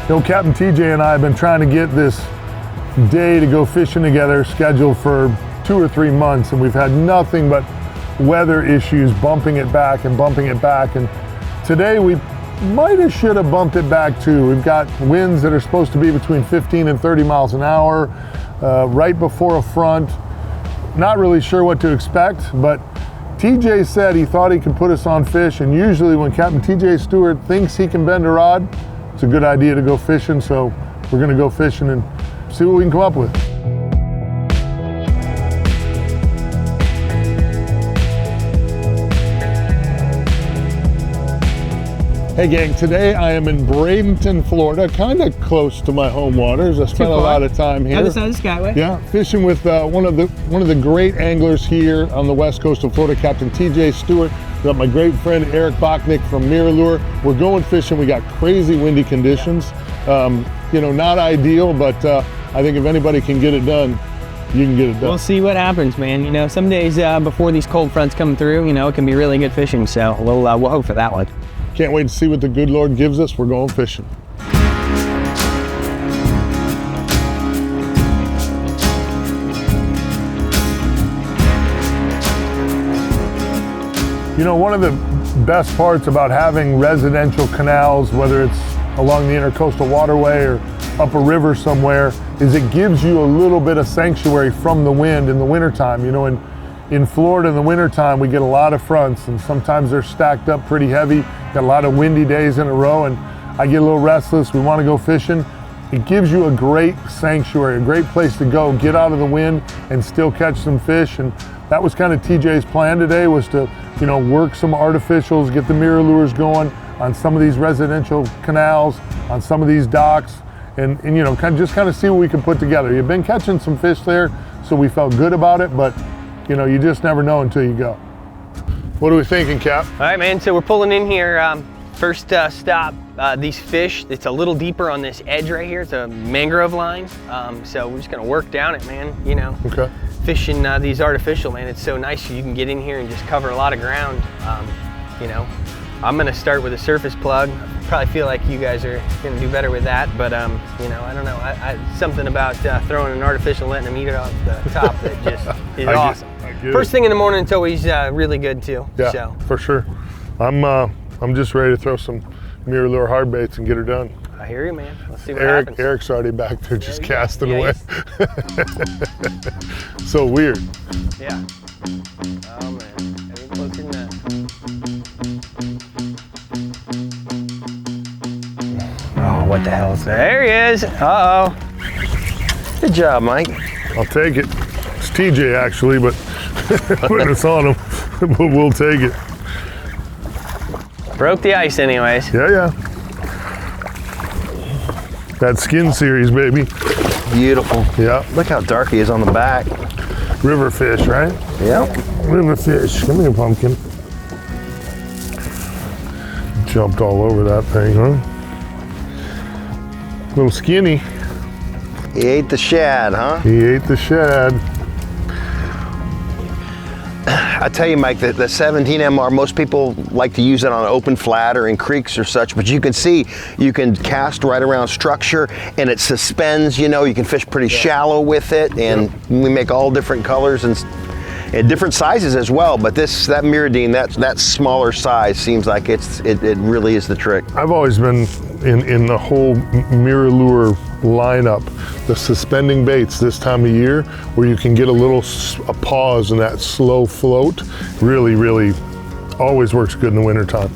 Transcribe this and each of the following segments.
You know, Captain TJ and I have been trying to get this day to go fishing together scheduled for 2 or 3 months, and we've had nothing but weather issues bumping it back. And today we should have bumped it back too. We've got winds that are supposed to be between 15 and 30 miles an hour, right before a front. Not really sure what to expect, but TJ said he thought he could put us on fish, and usually when Captain TJ Stewart thinks he can bend a rod, it's a good idea to go fishing, so we're gonna go fishing and see what we can come up with. Hey gang, today I am in Bradenton, Florida, kind of close to my home waters. I spent a lot of time here. Other side of the Skyway. Yeah, fishing with one of the great anglers here on the west coast of Florida, Captain TJ Stewart. Got my great friend Erick Bachnik from MirrOlure. We're going fishing. We got crazy windy conditions. You know, not ideal, but I think if anybody can get it done, you can get it done. We'll see what happens, man. You know, some days before these cold fronts come through, you know, it can be really good fishing. So we'll hope for that one. Can't wait to see what the good Lord gives us. We're going fishing. You know, one of the best parts about having residential canals, whether it's along the intercoastal waterway or up a river somewhere, is it gives you a little bit of sanctuary from the wind in the wintertime. You know, in Florida in the wintertime, we get a lot of fronts, and sometimes they're stacked up pretty heavy. Got a lot of windy days in a row, and I get a little restless. We want to go fishing. It gives you a great sanctuary, a great place to go, get out of the wind and still catch some fish. And that was kind of TJ's plan today, was to, you know, work some artificials, get the MirrOlures going on some of these residential canals, on some of these docks, and you know, kind of see what we can put together. You've been catching some fish there, so we felt good about it, but you know, you just never know until you go. What are we thinking, Cap? All right, man, so we're pulling in here. First stop, these fish, it's a little deeper on this edge right here. It's a mangrove line. So we're just gonna work down it, man, you know. Okay. Fishing these artificial, man, it's so nice. You can get in here and just cover a lot of ground. You know, I'm gonna start with a surface plug. Probably feel like you guys are gonna do better with that, but you know, I don't know. Something about throwing an artificial, letting them eat it off the top that just is awesome. First thing in the morning, it's always really good too. Yeah, so. For sure. I'm just ready to throw some MirrOlure hard baits and get her done. I hear you, man. Let's see what happens. Erick's already back there just casting away. So weird. Yeah. Oh man, getting closer than that. Oh, what the hell is that? There he is. Uh-oh. Good job, Mike. I'll take it. It's TJ actually, but putting us on him, but we'll take it. Broke the ice anyways. Yeah. That skin series, baby. Beautiful. Yeah. Look how dark he is on the back. River fish, right? Yep. River fish. Come here, pumpkin. Jumped all over that thing, huh? Little skinny. He ate the shad, huh? He ate the shad. I tell you, Mike, the 17 MR, most people like to use it on an open flat or in creeks or such, but you can see, you can cast right around structure and it suspends, you know, you can fish pretty shallow with it, and we make all different colors and different sizes as well, but that Mirrodine, that smaller size seems like it really is the trick. I've always been in the whole MirrOlure lineup, the suspending baits this time of year, where you can get a pause in that slow float, really always works good in the wintertime.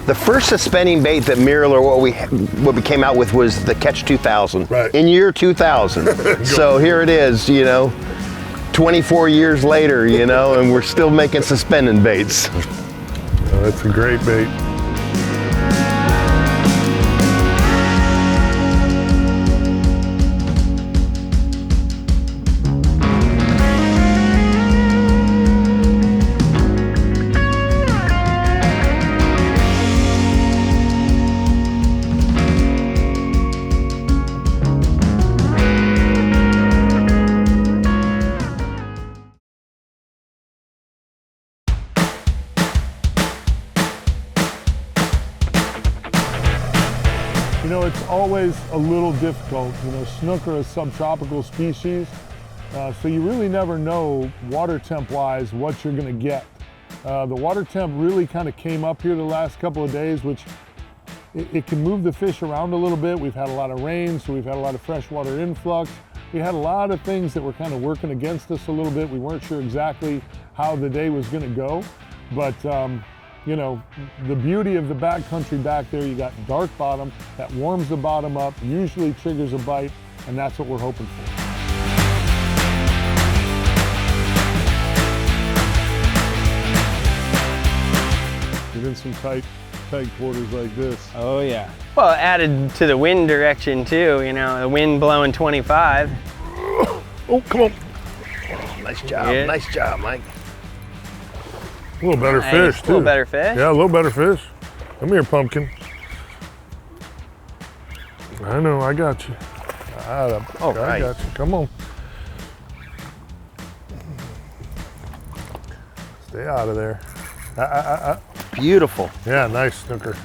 The first suspending bait that MirrOlure, what we came out with, was the Catch 2000. Right. In year 2000. So here it is, you know, 24 years later, you know, and we're still making suspending baits. That's a great bait. You know, it's always a little difficult. You know, snook are a subtropical species, so you really never know water temp wise what you're gonna get. The water temp really kind of came up here the last couple of days, which it can move the fish around a little bit. We've had a lot of rain, so we've had a lot of freshwater influx. We had a lot of things that were kind of working against us a little bit. We weren't sure exactly how the day was gonna go, but you know, the beauty of the backcountry back there, you got dark bottom, that warms the bottom up, usually triggers a bite, and that's what we're hoping for. Get in some tight quarters like this. Oh yeah. Well, added to the wind direction too, you know, the wind blowing 25. Oh, come on. Nice job, nice job, Mike. A little better fish, too. A little better fish? Yeah, a little better fish. Come here, pumpkin. I know, I got you. All right. I got you. Come on. Stay out of there. Beautiful. Yeah, nice snooker.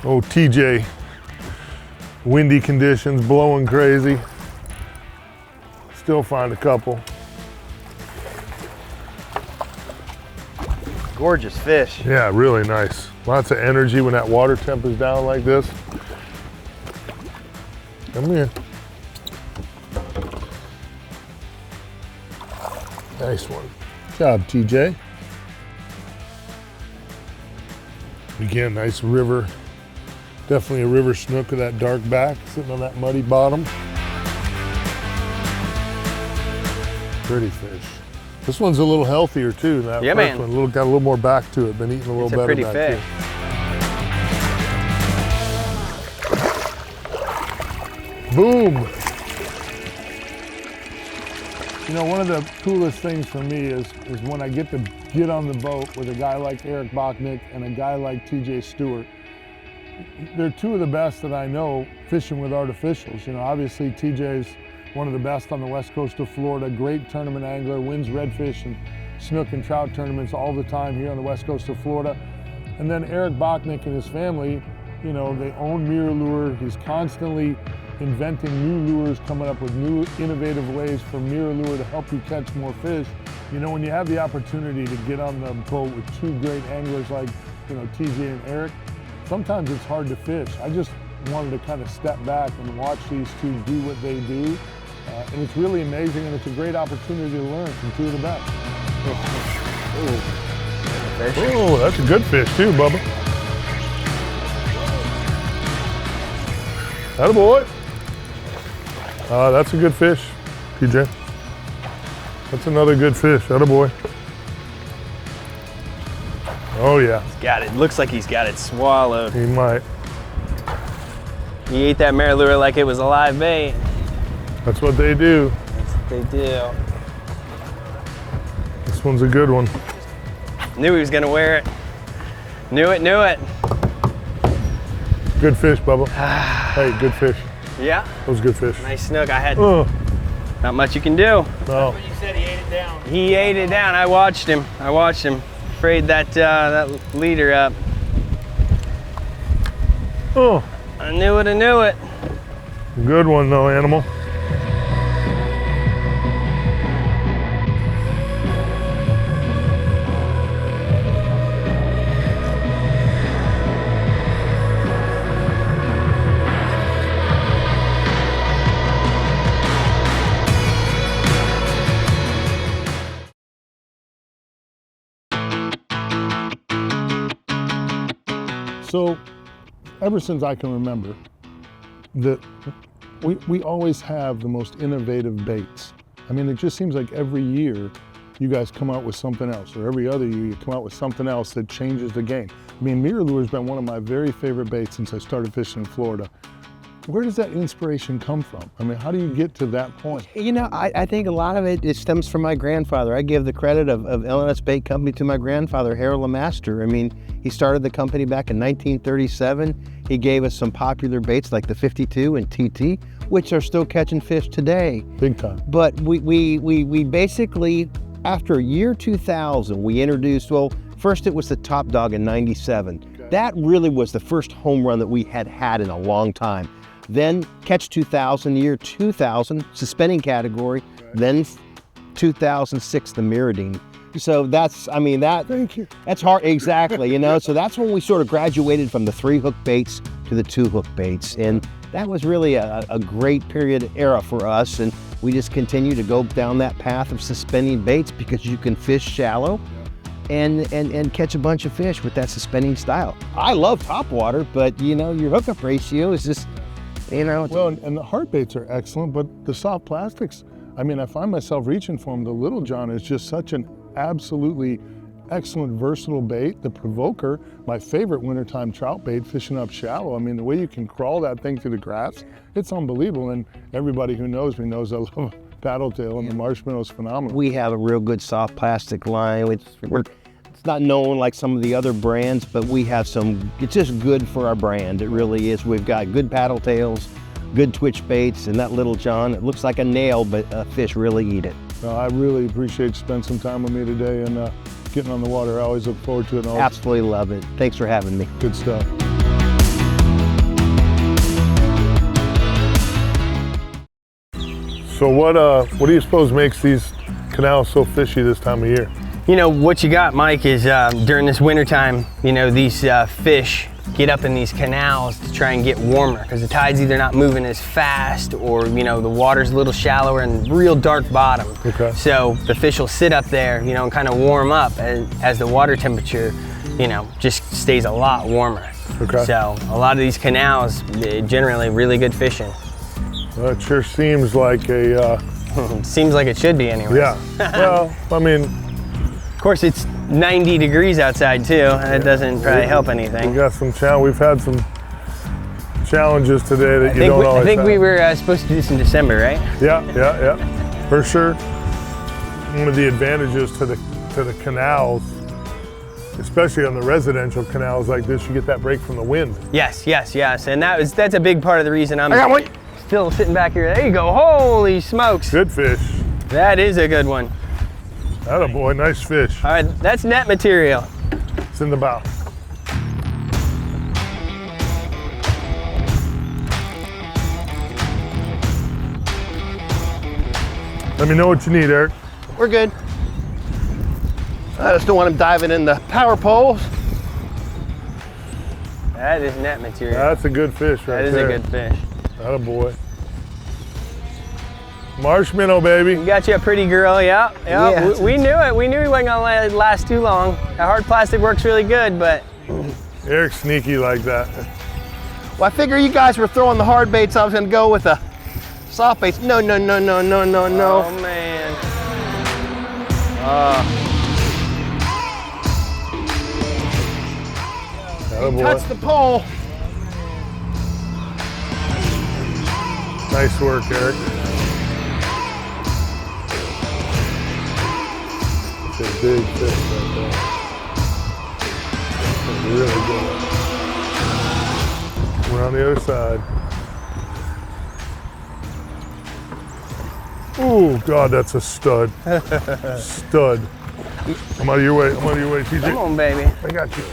Oh, TJ. Windy conditions, blowing crazy. Still find a couple. Gorgeous fish. Yeah, really nice. Lots of energy when that water temp is down like this. Come here. Nice one. Good job, TJ. Again, nice river. Definitely a river snook with that dark back, sitting on that muddy bottom. Pretty fish. This one's a little healthier too than that first one. Got a little more back to it. Been eating a little better. It's a pretty fish. Boom! You know, one of the coolest things for me is when I get to get on the boat with a guy like Erick Bachnik and a guy like TJ Stewart. They're two of the best that I know fishing with artificials. You know, obviously TJ's one of the best on the west coast of Florida, great tournament angler, wins redfish and snook and trout tournaments all the time here on the west coast of Florida. And then Erick Bachnik and his family, you know, they own MirrOlure. He's constantly inventing new lures, coming up with new innovative ways for MirrOlure to help you catch more fish. You know, when you have the opportunity to get on the boat with two great anglers like, you know, TJ and Erick, sometimes it's hard to fish. I just wanted to kind of step back and watch these two do what they do. And it's really amazing, and it's a great opportunity to learn from two of the best. Oh, that's a good fish too, Bubba. Attaboy. That's a good fish, PJ. That's another good fish, attaboy. Oh yeah. He's got it. Looks like he's got it swallowed. He might. He ate that MirrOlure like it was a live bait. That's what they do. That's what they do. This one's a good one. Knew he was gonna wear it. Knew it, knew it. Good fish, Bubba. Hey, good fish. Yeah. That was good fish. Nice snook. I had not much you can do. No. When you said he ate it down. He ate it down. I watched him. Frayed that leader up. Oh. I knew it, I knew it. Good one though, animal. So, ever since I can remember, we always have the most innovative baits. I mean, it just seems like every year you guys come out with something else, or every other year you come out with something else that changes the game. I mean, MirrOlure has been one of my very favorite baits since I started fishing in Florida. Where does that inspiration come from? I mean, how do you get to that point? You know, I think a lot of it stems from my grandfather. I give the credit of LNS Bait Company to my grandfather, Harold Lemaster. I mean, he started the company back in 1937. He gave us some popular baits like the 52 and TT, which are still catching fish today. Big time. But we basically, after year 2000, we introduced, well, first it was the Top Dog in '97. That really was the first home run that we had in a long time. Then Catch 2000, year 2000, suspending category. Then 2006, the Mirrodine. So that's, I mean, Thank you. that's hard, exactly, you know. So that's when we sort of graduated from the 3-hook baits to the 2-hook baits. And that was really a great period era for us. And we just continue to go down that path of suspending baits because you can fish shallow and catch a bunch of fish with that suspending style. I love topwater, but you know, your hookup ratio is just, you know. Well, and the hard baits are excellent, but the soft plastics, I mean, I find myself reaching for them. The Little John is just such an absolutely excellent, versatile bait. The Provoker, my favorite wintertime trout bait, fishing up shallow. I mean, the way you can crawl that thing through the grass, it's unbelievable. And everybody who knows me knows I love paddle tail, and the Marshmallow is phenomenal. We have a real good soft plastic line. It's not known like some of the other brands, but we have some, it's just good for our brand. It really is. We've got good paddle tails, good twitch baits, and that Little John, it looks like a nail, but fish really eat it. I really appreciate you spending some time with me today and getting on the water. I always look forward to it. And Absolutely love it. Thanks for having me. Good stuff. So what do you suppose makes these canals so fishy this time of year? You know, what you got, Mike, is during this wintertime, you know, these fish get up in these canals to try and get warmer because the tide's either not moving as fast or, you know, the water's a little shallower and real dark bottom. Okay. So the fish will sit up there, you know, and kind of warm up as the water temperature, you know, just stays a lot warmer. Okay. So a lot of these canals, generally really good fishing. Well, it sure seems like a... Seems like it should be anyway. Yeah. Well, I mean... Of course, it's 90 degrees outside too. That doesn't probably help anything. We got some we've had some challenges today that you don't always I think have. we were supposed to do this in December, right? Yeah, for sure. One of the advantages to the canals, especially on the residential canals like this, you get that break from the wind. Yes, and that's a big part of the reason I'm still sitting back here. There you go. Holy smokes! Good fish. That is a good one. Atta boy, nice fish. All right, that's net material. It's in the bow. Let me know what you need, Eric. We're good. I just don't want him diving in the power poles. That is net material. That's a good fish right there. That is a good fish. Atta boy. Marshmallow, baby. We got you a pretty girl, yeah. Yeah. We knew it. We knew he wasn't gonna last too long. That hard plastic works really good, but. Eric's sneaky like that. Well, I figure you guys were throwing the hard baits. I was gonna go with the soft baits. No. Oh man. Atta boy. Touch the pole. Nice work, Eric. It's a big fish right there. That's really good. We're on the other side. Oh God, that's a stud. Stud. I'm out of your way. I'm out of your way, TJ. Come on, baby. I got you.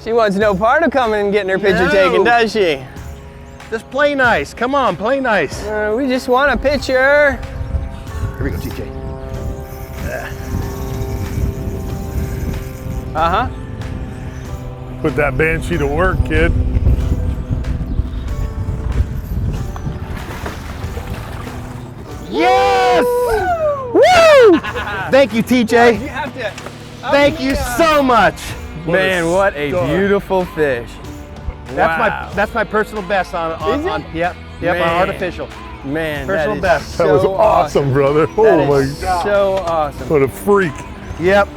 She wants no part of coming and getting her picture taken, does she? Just play nice. Come on, play nice. We just want a picture. Here we go, TJ. Uh-huh. Put that banshee to work, kid. Yes! Woo! Thank you, TJ. You have to. Thank you so much. Man, what a beautiful fish. That's my personal best on Is it? Yep, Man. on artificial. Man, Personal that is best. That was so awesome, brother. That Oh my is God. so awesome. What a freak. Yep.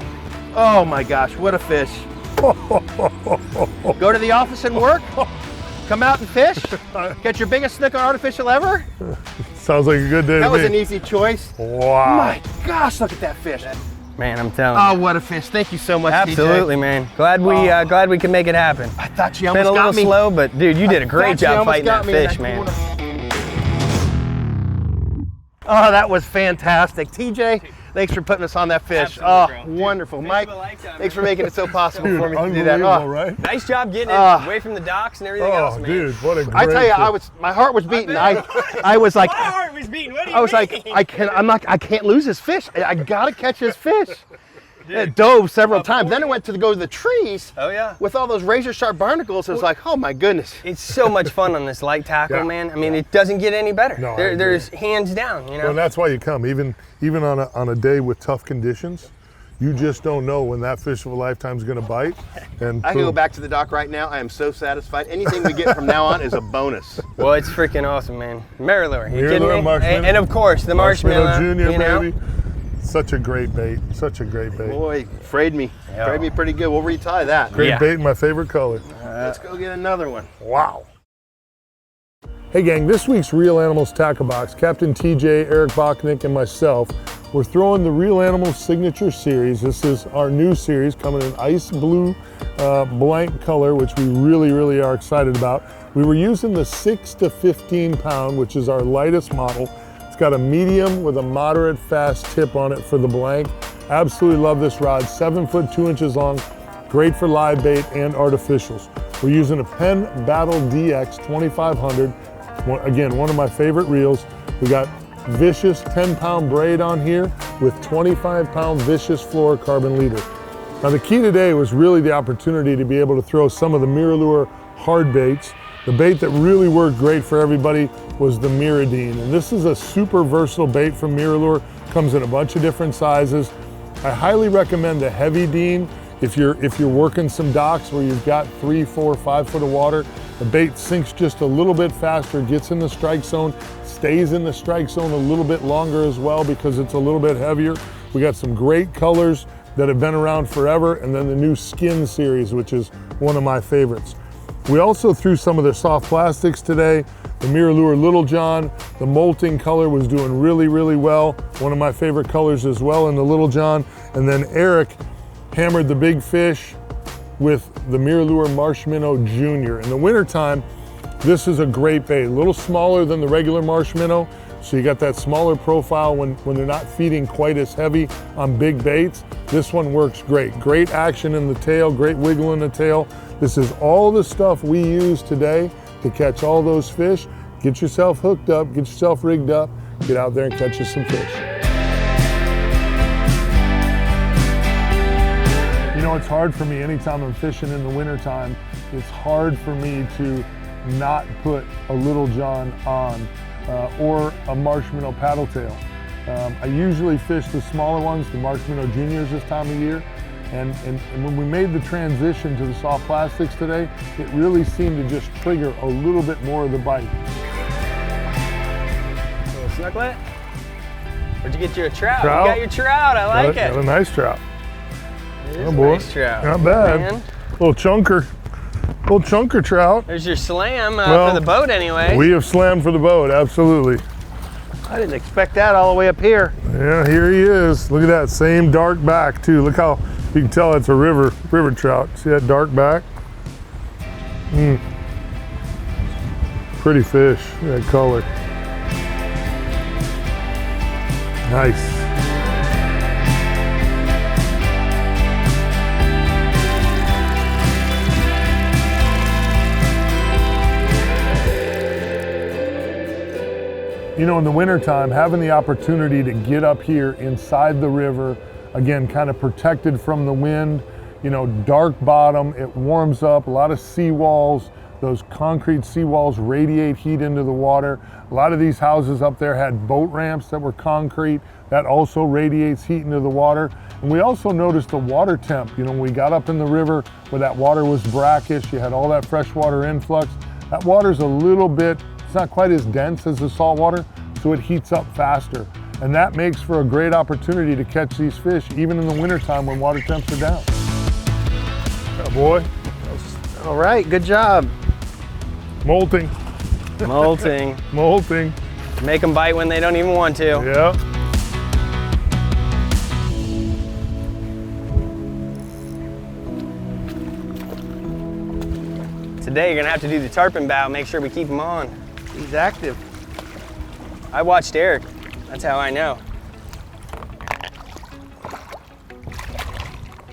Oh my gosh, what a fish. Go to the office and work. Come out and fish. Get your biggest snook on artificial ever. Sounds like a good day That to was me. an easy choice. Wow. My gosh, look at that fish. Man, I'm telling you. Oh, what a fish. Thank you so much, Absolutely, TJ. man. Glad we could make it happen. I thought you Been almost a little got me. slow, but dude, you did a great Thought you job almost fighting got that me, and fish, I man. wanna- Oh, that was fantastic. TJ, thanks for putting us on that fish. Absolutely, bro. Wonderful. Dude, Mike, thanks for making it so possible for me to do that. Unbelievable, right? Nice job getting it away from the docks and everything else, man. Dude, what a great I tell you, fish. my heart was beating. I was like, My heart was beating. What do you I was mean? like, I can't lose this fish. I gotta catch this fish. It dove several times. Then it went to go to the trees. Oh yeah. With all those razor sharp barnacles, it was like, oh my goodness. It's so much fun on this light tackle, man. I mean, it doesn't get any better. No, I agree. There's hands down, you know. Well, and that's why you come, even on a day with tough conditions. You just don't know when that fish of a lifetime is going to bite. And I can go back to the dock right now. I am so satisfied. Anything we get from now on is a bonus. Well, it's freaking awesome, man. MirrOlure, you kidding me? Marshmallow. And of course, the marshmallow, Junior, you know? baby. Such a great bait. Such a great bait. Boy, frayed me. Yeah. Frayed me pretty good. We'll retie that. Great Yeah. bait, my favorite color. Let's go get another one. Wow. Hey gang, this week's Real Animals Tackle Box, Captain TJ, Erick Bachnik, and myself, we're throwing the Real Animals Signature Series. This is our new series coming in ice blue blank color, which we really are excited about. We were using the 6 to 15 pound, which is our lightest model. It's got a medium with a moderate fast tip on it for the blank. Absolutely love this rod, 7 foot 2 inches long, great for live bait and artificials. We're using a Penn Battle DX 2500. Again, one of my favorite reels. We got vicious 10-pound braid on here with 25-pound vicious fluorocarbon leader. Now the key today was really the opportunity to be able to throw some of the MirrOlure hard baits. The bait that really worked great for everybody was the Mirrodine. And this is a super versatile bait from MirrOlure. Comes in a bunch of different sizes. I highly recommend the heavy Dean if you're working some docks where you've got 3, 4, 5 foot of water. The bait sinks just a little bit faster, gets in the strike zone, stays in the strike zone a little bit longer as well because it's a little bit heavier. We got some great colors that have been around forever, and then the new Skin series, which is one of my favorites. We also threw some of their soft plastics today. The MirrOlure Little John, the molting color was doing really well. One of my favorite colors as well in the Little John. And then Erick hammered the big fish with the MirrOlure Marshmallow Junior. In the wintertime, this is a great bait, a little smaller than the regular marshmallow, so you got that smaller profile when they're not feeding quite as heavy on big baits. This one works great. Great action in the tail, great wiggle in the tail. This is all the stuff we use today to catch all those fish. Get yourself hooked up, get yourself rigged up, get out there and catch you some fish. You know, it's hard for me anytime I'm fishing in the wintertime, it's hard for me to not put a Little John on or a Marshmallow paddle tail. I usually fish the smaller ones, the Marshmallow Juniors this time of year. And when we made the transition to the soft plastics today, it really seemed to just trigger a little bit more of the bite. Little snooklet? Where'd you get your trout? Trout. You got your trout, I like it. Got a nice trout. It is Oh a boy, nice trout. not bad. Man. Little chunker trout. There's your slam Well, for the boat anyway. We have slammed for the boat, absolutely. I didn't expect that all the way up here. Yeah, here he is. Look at that, same dark back too. Look how you can tell it's a river trout. See that dark back? Pretty fish, that color. Nice. You know, in the wintertime, having the opportunity to get up here inside the river, again, kind of protected from the wind, you know, dark bottom, it warms up, a lot of seawalls, those concrete seawalls radiate heat into the water. A lot of these houses up there had boat ramps that were concrete, that also radiates heat into the water. And we also noticed the water temp, you know, when we got up in the river where that water was brackish, you had all that freshwater influx, that water's a little bit, it's not quite as dense as the salt water, so it heats up faster. And that makes for a great opportunity to catch these fish, even in the wintertime when water temps are down. Oh boy. All right, good job. Molting. Molting. Molting. Make them bite when they don't even want to. Yeah. Today you're gonna have to do the tarpon bow, make sure we keep them on. He's active. I watched Erick That's how I know.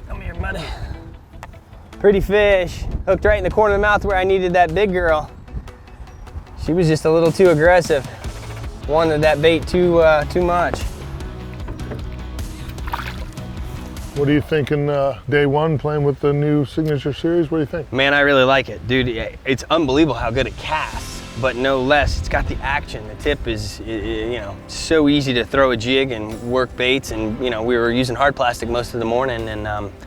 Come here, buddy. Pretty fish. Hooked right in the corner of the mouth where I needed that big girl. She was just a little too aggressive. Wanted that bait too much. What are you thinking day one playing with the new Signature Series? What do you think? Man, I really like it. Dude, it's unbelievable how good it casts, but no less, it's got the action. The tip is, you know, so easy to throw a jig and work baits, and you know, we were using hard plastic most of the morning, and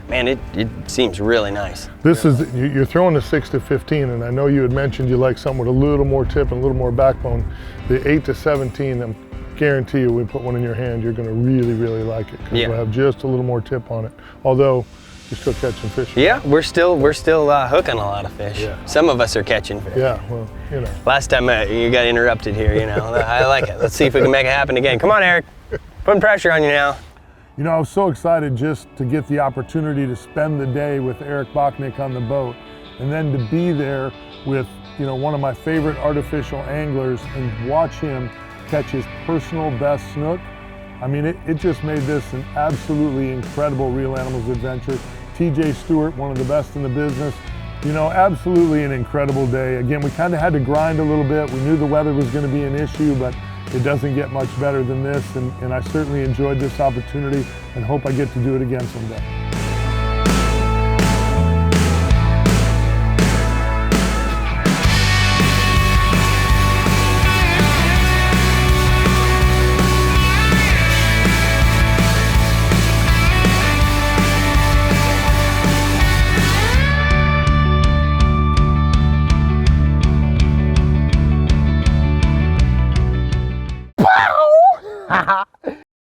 man, it seems really nice. This is, you're throwing the 6 to 15, and I know you had mentioned you like something with a little more tip and a little more backbone. The 8 to 17, guarantee you, we put one in your hand, you're going to really, really like it, because we'll have just a little more tip on it. Although you're still catching fish. Yeah, we're still hooking a lot of fish. Yeah. Some of us are catching fish. Yeah, well, you know. Last time you got interrupted here, you know. I like it. Let's see if we can make it happen again. Come on, Eric. Putting pressure on you now. You know, I was so excited just to get the opportunity to spend the day with Erick Bachnik on the boat, and then to be there with, you know, one of my favorite artificial anglers and watch him catch his personal best snook. I mean, it just made this an absolutely incredible Real Animals adventure. TJ Stewart, one of the best in the business. You know, absolutely an incredible day. Again, we kind of had to grind a little bit. We knew the weather was going to be an issue, but it doesn't get much better than this. And I certainly enjoyed this opportunity and hope I get to do it again someday. Ha ha.